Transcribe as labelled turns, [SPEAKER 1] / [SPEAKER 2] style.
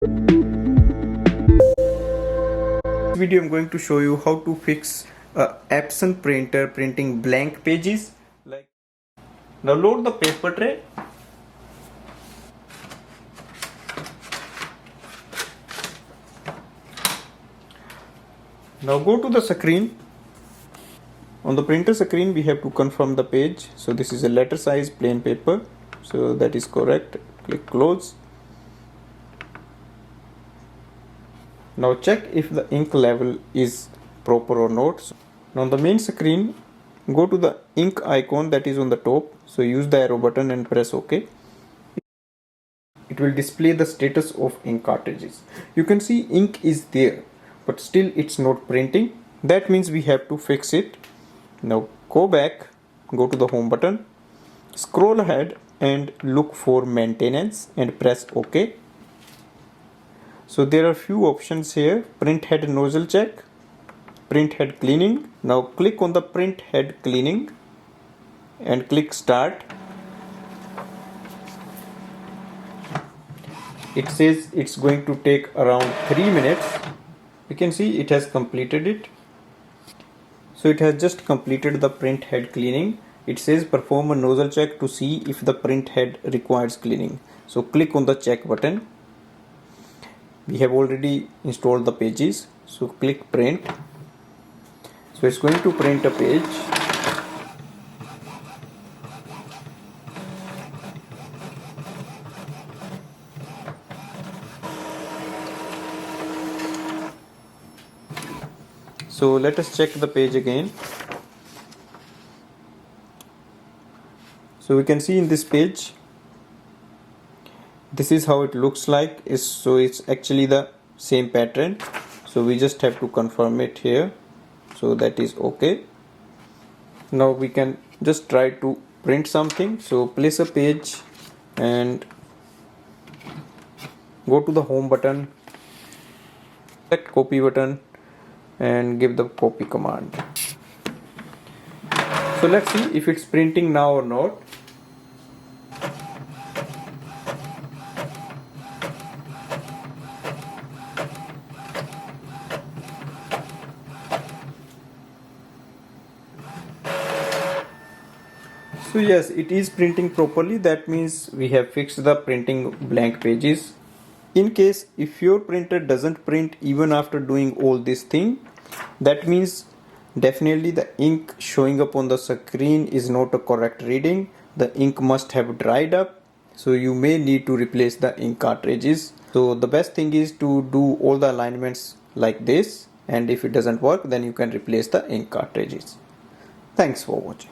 [SPEAKER 1] This video I'm going to show you how to fix a Epson printer printing blank pages. Now load the paper tray. Now go to the screen. On the printer screen we have to confirm the page. So this is a letter size plain paper, so that is correct. Click close. Now check if the ink level is proper or not. Now on the main screen, go to the ink icon that is on the top. So use the arrow button and press OK. It will display the status of ink cartridges. You can see ink is there, but still it's not printing. That means we have to fix it. Now go back, go to the home button, scroll ahead and look for maintenance and press OK. So there are few options here: Printhead nozzle check, Printhead cleaning. Now click on the Printhead cleaning and click start. It says it's going to take around 3 minutes. You can see it has completed it. So it has just completed the printhead cleaning. It says perform a nozzle check to see if the printhead requires cleaning. So click on the check button. We have already installed the pages, so click print. So it's going to print a page. So let us check the page again. So we can see in this page, this is how it looks like. So it's actually the same pattern. So we just have to confirm it here. So that is okay. Now we can just try to print something. So place a page and go to the home button, select copy button and give the copy command. So let's see if it's printing now or not. So yes, it is printing properly. That means we have fixed the printing blank pages. In case if your printer doesn't print even after doing all this thing, that means definitely the ink showing up on the screen is not a correct reading. The ink must have dried up. So you may need to replace the ink cartridges. So the best thing is to do all the alignments like this, and if it doesn't work, then you can replace the ink cartridges. Thanks for watching.